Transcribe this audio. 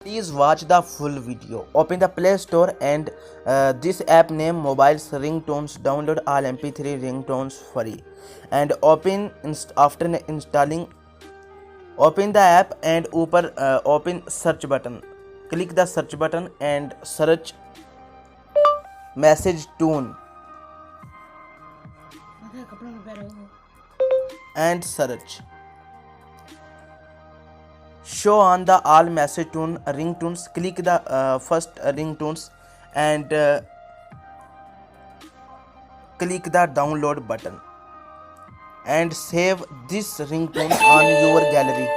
Please watch the full video. Open the Play Store and this app name mobiles ringtones. Download all MP3 ringtones free. And after installing, open the app and open search button. Click the search button and search message tune and search. Show on the all message tune ringtones. Click the first ringtones and click the download button and save this ringtone on your gallery.